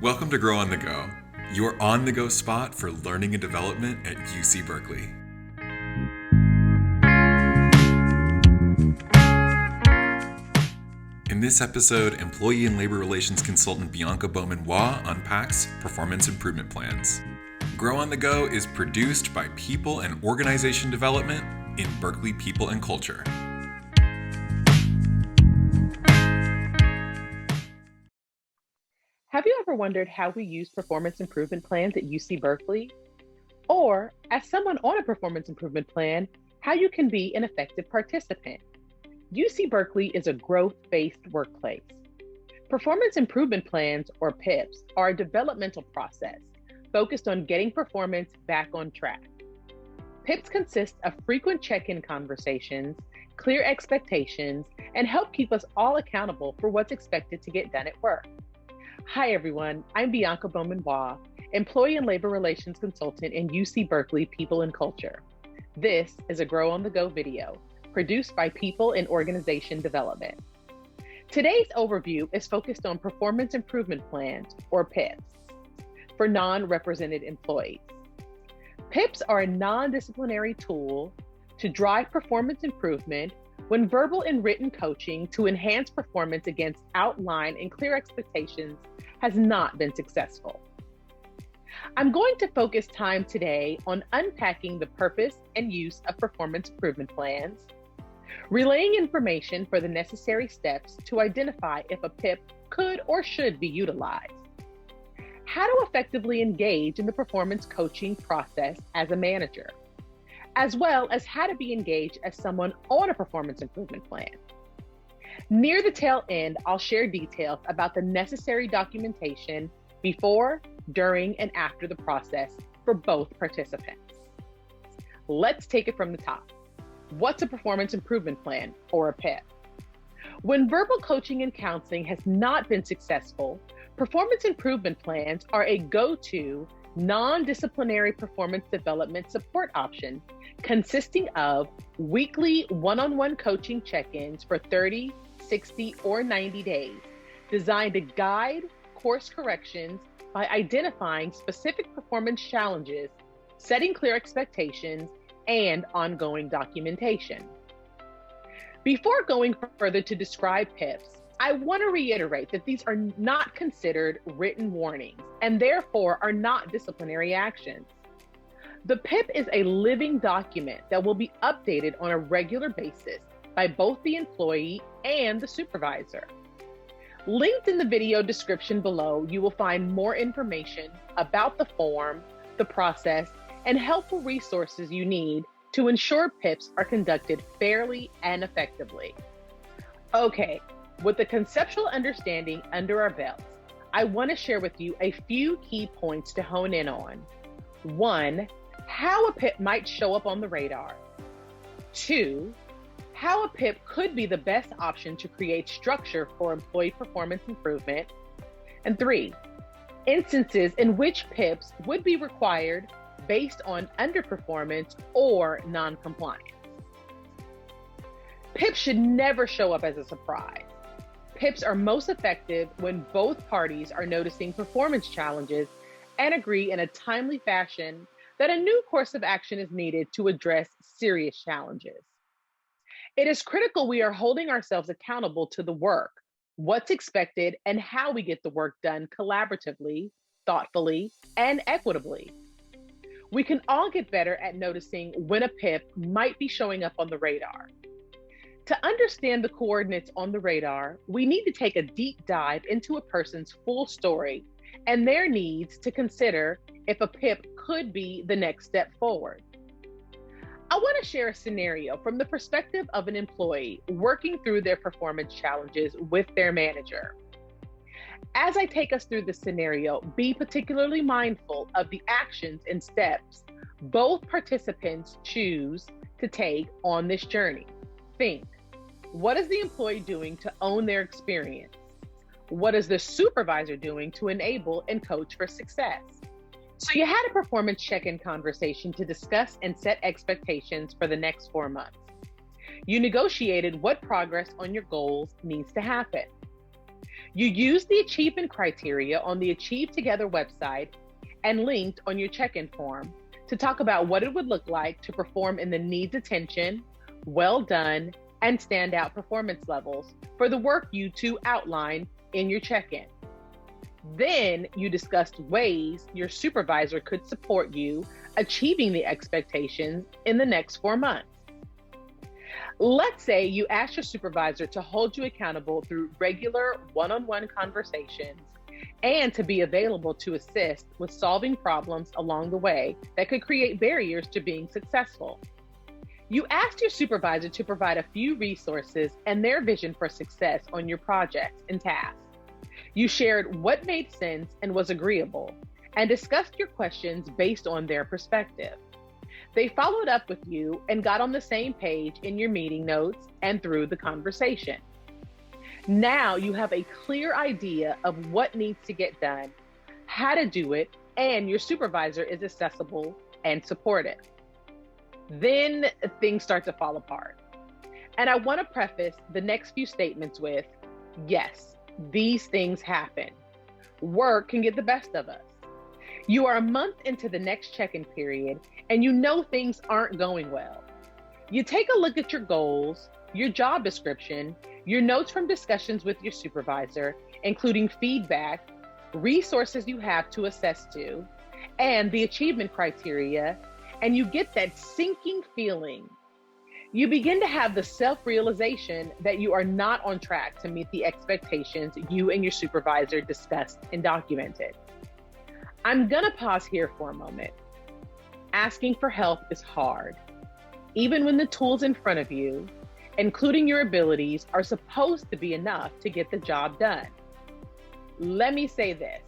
Welcome to Grow on the Go, your on-the-go spot for learning and development at UC Berkeley. In this episode, Employee and Labor Relations Consultant Bianca Bowman-Waugh unpacks performance improvement plans. Grow on the Go is produced by People and Organization Development in Berkeley People and Culture. Have you ever wondered how we use performance improvement plans at UC Berkeley? Or, as someone on a performance improvement plan, how you can be an effective participant? UC Berkeley is a growth-based workplace. Performance improvement plans, or PIPs, are a developmental process focused on getting performance back on track. PIPs consist of frequent check-in conversations, clear expectations, and help keep us all accountable for what's expected to get done at work. Hi everyone, I'm Bianca Bowman-Waugh, Employee and Labor Relations Consultant in UC Berkeley People and Culture. This is a Grow on the Go video, produced by People and Organization Development. Today's overview is focused on performance improvement plans, or PIPs, for non-represented employees. PIPs are a non-disciplinary tool to drive performance improvement when verbal and written coaching to enhance performance against outlined and clear expectations has not been successful. I'm going to focus time today on unpacking the purpose and use of performance improvement plans, relaying information for the necessary steps to identify if a PIP could or should be utilized, how to effectively engage in the performance coaching process as a manager, as well as how to be engaged as someone on a performance improvement plan. Near the tail end, I'll share details about the necessary documentation before, during, and after the process for both participants. Let's take it from the top. What's a performance improvement plan, or a PIP? When verbal coaching and counseling has not been successful, performance improvement plans are a go-to non-disciplinary performance development support option consisting of weekly one-on-one coaching check-ins for 30, 60, or 90 days, designed to guide course corrections by identifying specific performance challenges, setting clear expectations, and ongoing documentation. Before going further to describe PIPs, I want to reiterate that these are not considered written warnings and therefore are not disciplinary actions. The PIP is a living document that will be updated on a regular basis by both the employee and the supervisor. Linked in the video description below, you will find more information about the form, the process, and helpful resources you need to ensure PIPs are conducted fairly and effectively. Okay, with the conceptual understanding under our belts, I want to share with you a few key points to hone in on. 1, how a PIP might show up on the radar. 2, how a PIP could be the best option to create structure for employee performance improvement. And 3, instances in which PIPs would be required based on underperformance or non-compliance. PIPs should never show up as a surprise. PIPs are most effective when both parties are noticing performance challenges and agree in a timely fashion that a new course of action is needed to address serious challenges. It is critical we are holding ourselves accountable to the work, what's expected, and how we get the work done collaboratively, thoughtfully, and equitably. We can all get better at noticing when a PIP might be showing up on the radar. To understand the coordinates on the radar, we need to take a deep dive into a person's full story and their needs to consider if a PIP could be the next step forward. I want to share a scenario from the perspective of an employee working through their performance challenges with their manager. As I take us through the scenario, be particularly mindful of the actions and steps both participants choose to take on this journey. Think, what is the employee doing to own their experience? What is the supervisor doing to enable and coach for success? So you had a performance check-in conversation to discuss and set expectations for the next 4 months. You negotiated what progress on your goals needs to happen. You use the achievement criteria on the Achieve Together website and linked on your check-in form to talk about what it would look like to perform in the needs attention, well done, and standout performance levels for the work you two outline in your check-in. Then you discussed ways your supervisor could support you achieving the expectations in the next 4 months. Let's say you ask your supervisor to hold you accountable through regular one-on-one conversations and to be available to assist with solving problems along the way that could create barriers to being successful. You asked your supervisor to provide a few resources and their vision for success on your projects and tasks. You shared what made sense and was agreeable and discussed your questions based on their perspective. They followed up with you and got on the same page in your meeting notes and through the conversation. Now you have a clear idea of what needs to get done, how to do it, and your supervisor is accessible and supportive. Then things start to fall apart. And I want to preface the next few statements with, yes, these things happen. Work can get the best of us. You are a month into the next check-in period and you know things aren't going well. You take a look at your goals, your job description, your notes from discussions with your supervisor, including feedback, resources you have to assess to, and the achievement criteria, and you get that sinking feeling. You begin to have the self-realization that you are not on track to meet the expectations you and your supervisor discussed and documented. I'm gonna pause here for a moment. Asking for help is hard, even when the tools in front of you, including your abilities, are supposed to be enough to get the job done. Let me say this.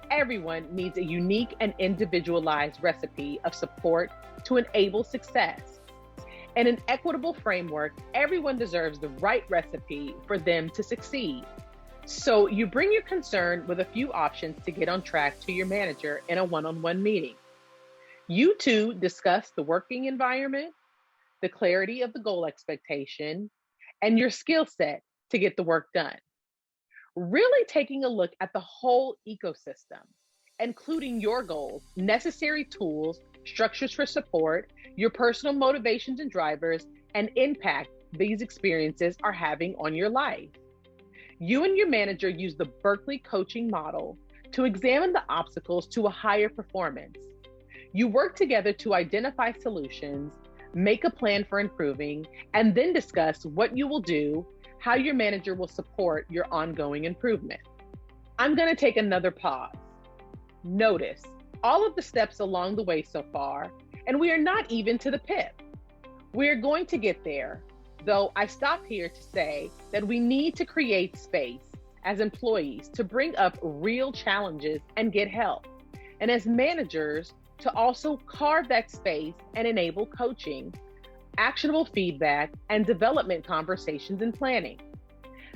Everyone needs a unique and individualized recipe of support to enable success. In an equitable framework, everyone deserves the right recipe for them to succeed. So you bring your concern with a few options to get on track to your manager in a one-on-one meeting. You two discuss the working environment, the clarity of the goal expectation, and your skill set to get the work done. Really taking a look at the whole ecosystem, including your goals, necessary tools, structures for support, your personal motivations and drivers, and impact these experiences are having on your life. You and your manager use the Berkeley coaching model to examine the obstacles to a higher performance. You work together to identify solutions, make a plan for improving, and then discuss what you will do, how your manager will support your ongoing improvement. I'm going to take another pause. Notice all of the steps along the way so far, and we are not even to the PIP. We are going to get there, though I stop here to say that we need to create space as employees to bring up real challenges and get help, and as managers to also carve that space and enable coaching, actionable feedback, and development conversations and planning.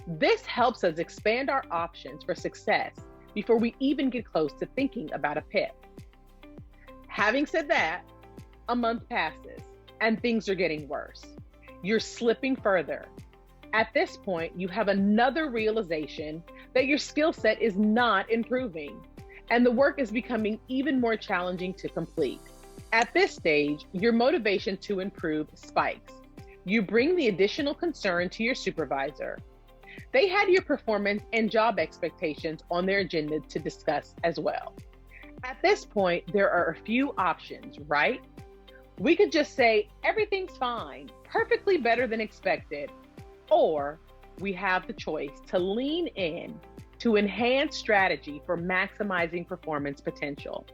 This helps us expand our options for success before we even get close to thinking about a PIP. Having said that, a month passes and things are getting worse. You're slipping further. At this point, you have another realization that your skill set is not improving and the work is becoming even more challenging to complete. At this stage, your motivation to improve spikes. You bring the additional concern to your supervisor. They had your performance and job expectations on their agenda to discuss as well. At this point, there are a few options, right? We could just say, everything's fine, perfectly better than expected. Or we have the choice to lean in to enhance strategy for maximizing performance potential.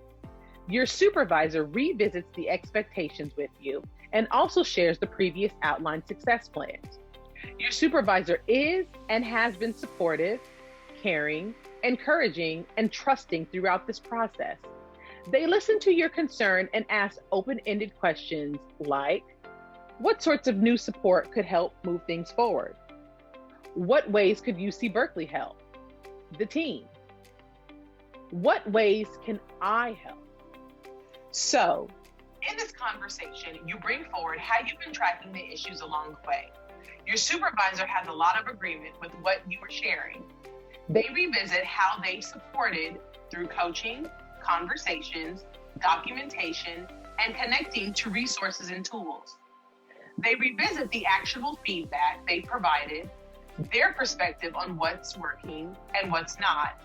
Your supervisor revisits the expectations with you and also shares the previous outlined success plans. Your supervisor is and has been supportive, caring, encouraging, and trusting throughout this process. They listen to your concern and ask open-ended questions like, what sorts of new support could help move things forward? What ways could UC Berkeley help? The team. What ways can I help? So, in this conversation, you bring forward how you've been tracking the issues along the way. Your supervisor has a lot of agreement with what you are sharing. They revisit how they supported through coaching, conversations, documentation, and connecting to resources and tools. They revisit the actionable feedback they provided, their perspective on what's working and what's not,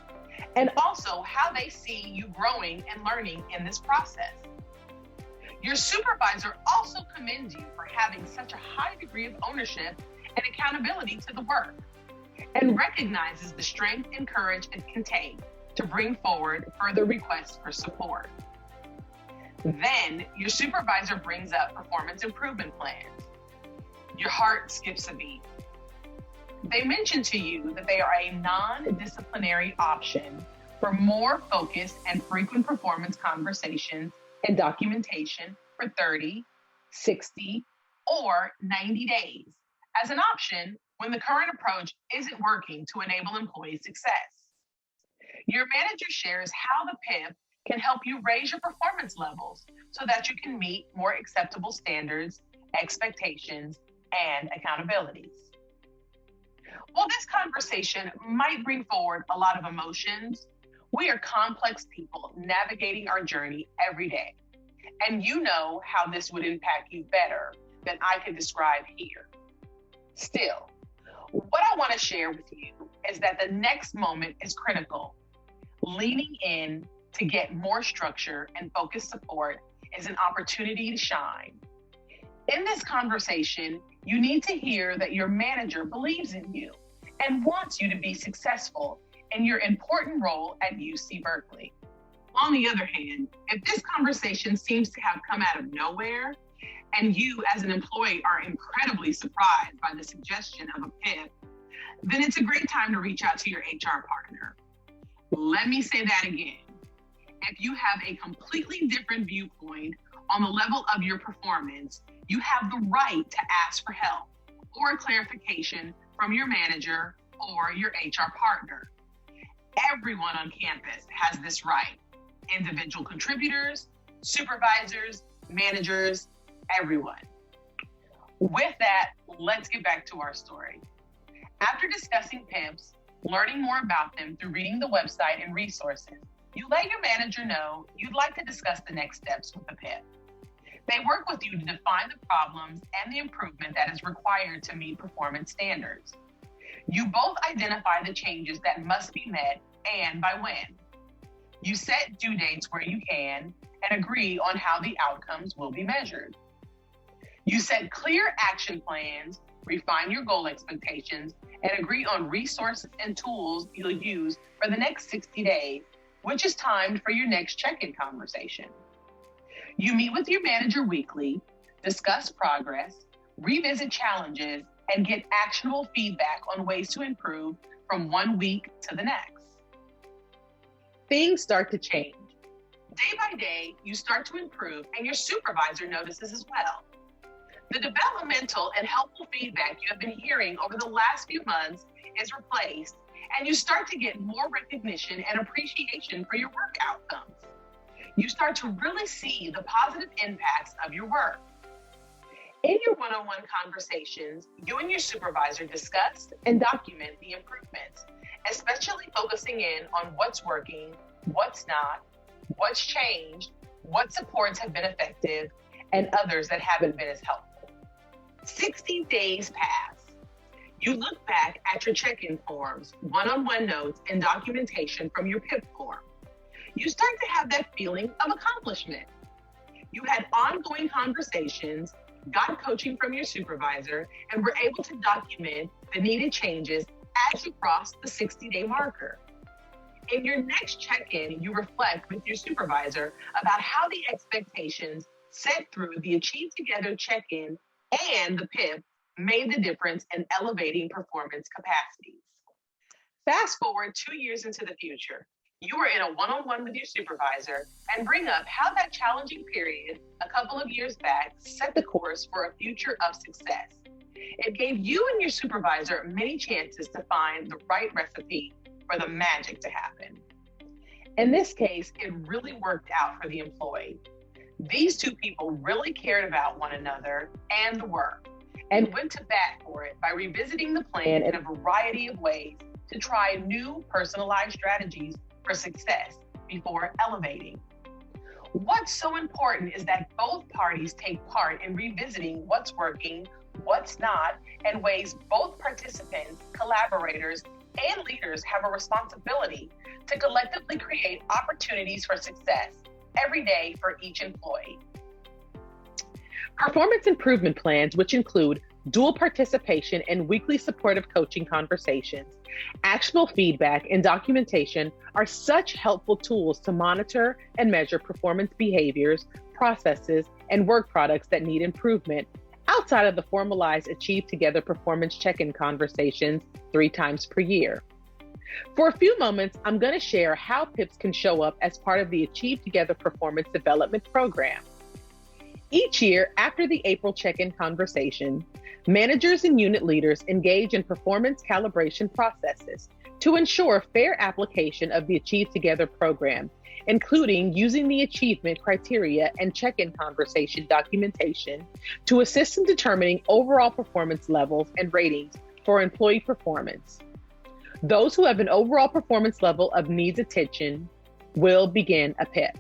and also how they see you growing and learning in this process. Your supervisor also commends you for having such a high degree of ownership and accountability to the work, and recognizes the strength and courage it can take to bring forward further requests for support. Then your supervisor brings up performance improvement plans. Your heart skips a beat. They mention to you that they are a non-disciplinary option for more focused and frequent performance conversations and documentation for 30, 60, or 90 days as an option when the current approach isn't working to enable employee success. Your manager shares how the PIP can help you raise your performance levels so that you can meet more acceptable standards, expectations, and accountabilities. While this conversation might bring forward a lot of emotions, we are complex people navigating our journey every day. And you know how this would impact you better than I can describe here. Still, what I want to share with you is that the next moment is critical. Leaning in to get more structure and focused support is an opportunity to shine. In this conversation, you need to hear that your manager believes in you and wants you to be successful in your important role at UC Berkeley. On the other hand, if this conversation seems to have come out of nowhere, and you as an employee are incredibly surprised by the suggestion of a PIP, then it's a great time to reach out to your HR partner. Let me say that again. If you have a completely different viewpoint on the level of your performance, you have the right to ask for help or clarification from your manager or your HR partner. Everyone on campus has this right. Individual contributors, supervisors, managers, everyone. With that, let's get back to our story. After discussing PIPs, learning more about them through reading the website and resources, you let your manager know you'd like to discuss the next steps with the PIP. They work with you to define the problems and the improvement that is required to meet performance standards. You both identify the changes that must be met and by when. You set due dates where you can and agree on how the outcomes will be measured. You set clear action plans, refine your goal expectations, and agree on resources and tools you'll use for the next 60 days, which is timed for your next check-in conversation. You meet with your manager weekly, discuss progress, revisit challenges, and get actionable feedback on ways to improve from one week to the next. Things start to change. Day by day, you start to improve, and your supervisor notices as well. The developmental and helpful feedback you have been hearing over the last few months is replaced, and you start to get more recognition and appreciation for your work outcomes. You start to really see the positive impacts of your work. In your one-on-one conversations, you and your supervisor discuss and document the improvements, especially focusing in on what's working, what's not, what's changed, what supports have been effective, and others that haven't been as helpful. 60 days pass. You look back at your check-in forms, one-on-one notes, and documentation from your PIP form. You start to have that feeling of accomplishment. You had ongoing conversations, got coaching from your supervisor, and were able to document the needed changes as you cross the 60-day marker. In your next check-in, you reflect with your supervisor about how the expectations set through the Achieve Together check-in and the PIP made the difference in elevating performance capacities. Fast forward 2 years into the future. You are in a one-on-one with your supervisor and bring up how that challenging period a couple of years back set the course for a future of success. It gave you and your supervisor many chances to find the right recipe for the magic to happen. In this case, it really worked out for the employee. These two people really cared about one another and the work, and went to bat for it by revisiting the plan in a variety of ways to try new personalized strategies for success before elevating. What's so important is that both parties take part in revisiting what's working, what's not, and ways both participants, collaborators, and leaders have a responsibility to collectively create opportunities for success every day for each employee. Performance improvement plans, which include dual participation and weekly supportive coaching conversations, actionable feedback, and documentation, are such helpful tools to monitor and measure performance behaviors, processes, and work products that need improvement outside of the formalized Achieve Together performance check-in conversations 3 times per year. For a few moments, I'm going to share how PIPs can show up as part of the Achieve Together Performance Development Program. Each year, after the April check-in conversation, managers and unit leaders engage in performance calibration processes to ensure fair application of the Achieve Together program, including using the achievement criteria and check-in conversation documentation to assist in determining overall performance levels and ratings for employee performance. Those who have an overall performance level of needs attention will begin a PIP.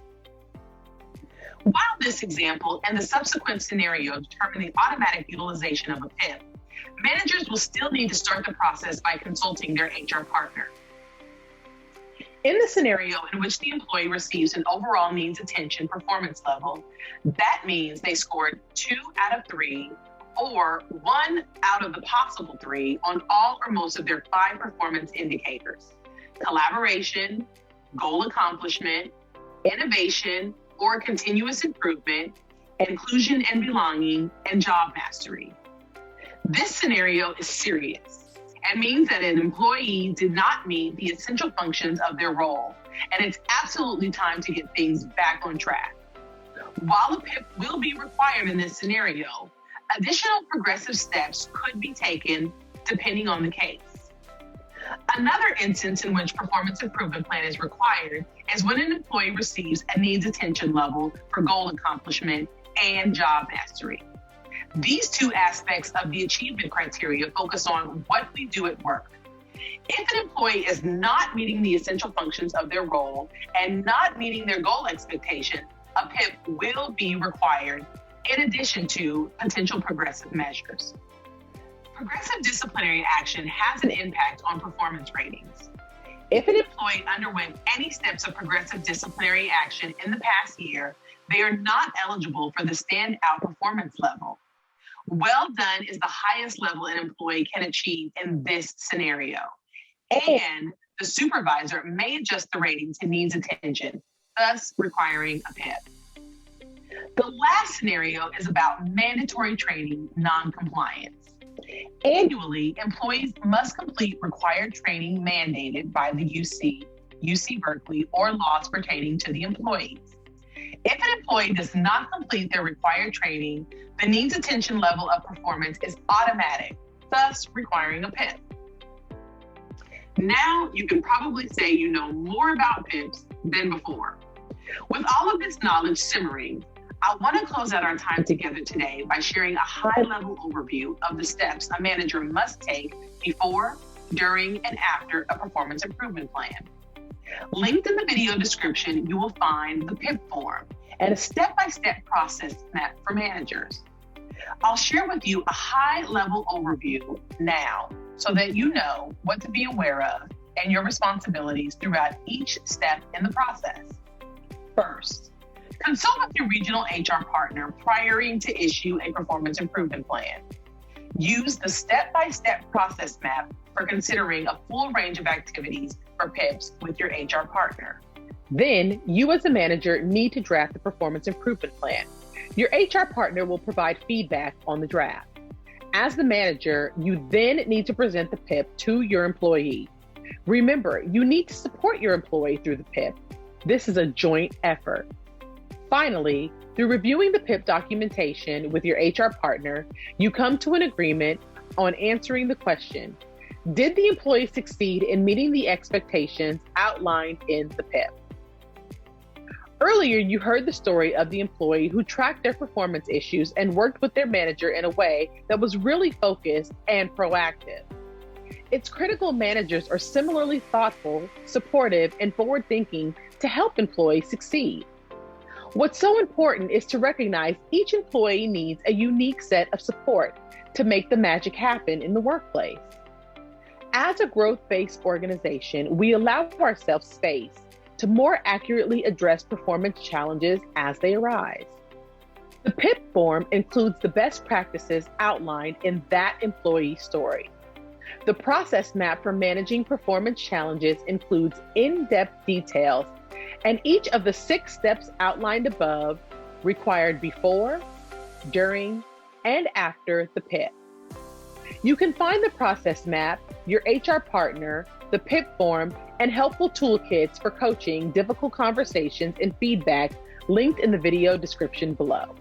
While this example and the subsequent scenario determine the automatic utilization of a PIP, managers will still need to start the process by consulting their HR partner. In the scenario in which the employee receives an overall needs attention performance level, that means they scored 2 out of 3 or 1 out of the possible 3 on all or most of their 5 performance indicators: collaboration, goal accomplishment, innovation or continuous improvement, inclusion and belonging, and job mastery. This scenario is serious and means that an employee did not meet the essential functions of their role, and it's absolutely time to get things back on track. While a PIP will be required in this scenario, additional progressive steps could be taken depending on the case. Another instance in which performance improvement plan is required is when an employee receives a needs attention level for goal accomplishment and job mastery. These 2 aspects of the achievement criteria focus on what we do at work. If an employee is not meeting the essential functions of their role and not meeting their goal expectation, a PIP will be required in addition to potential progressive measures. Progressive disciplinary action has an impact on performance ratings. If an employee underwent any steps of progressive disciplinary action in the past year, they are not eligible for the standout performance level. Well done is the highest level an employee can achieve in this scenario, and the supervisor may adjust the rating to needs attention, thus requiring a PIP. The last scenario is about mandatory training non-compliance. Annually, employees must complete required training mandated by the UC Berkeley, or laws pertaining to the employees. If an employee does not complete their required training, the needs attention level of performance is automatic, thus requiring a PIP. Now you can probably say you know more about PIPs than before. With all of this knowledge simmering, I want to close out our time together today by sharing a high-level overview of the steps a manager must take before, during, and after a performance improvement plan. Linked in the video description, you will find the PIP form and a step-by-step process map for managers. I'll share with you a high-level overview now so that you know what to be aware of and your responsibilities throughout each step in the process. First, consult with your regional HR partner prior to issue a performance improvement plan. Use the step-by-step process map for considering a full range of activities for PIPs with your HR partner. Then, you as a manager need to draft the performance improvement plan. Your HR partner will provide feedback on the draft. As the manager, you then need to present the PIP to your employee. Remember, you need to support your employee through the PIP. This is a joint effort. Finally, through reviewing the PIP documentation with your HR partner, you come to an agreement on answering the question: did the employee succeed in meeting the expectations outlined in the PIP? Earlier, you heard the story of the employee who tracked their performance issues and worked with their manager in a way that was really focused and proactive. It's critical managers are similarly thoughtful, supportive, and forward-thinking to help employees succeed. What's so important is to recognize each employee needs a unique set of support to make the magic happen in the workplace. As a growth-based organization, we allow ourselves space to more accurately address performance challenges as they arise. The PIP form includes the best practices outlined in that employee story. The process map for managing performance challenges includes in-depth details, and each of the 6 steps outlined above required before, during, and after the PIP. You can find the process map, your HR partner, the PIP form, and helpful toolkits for coaching difficult conversations and feedback linked in the video description below.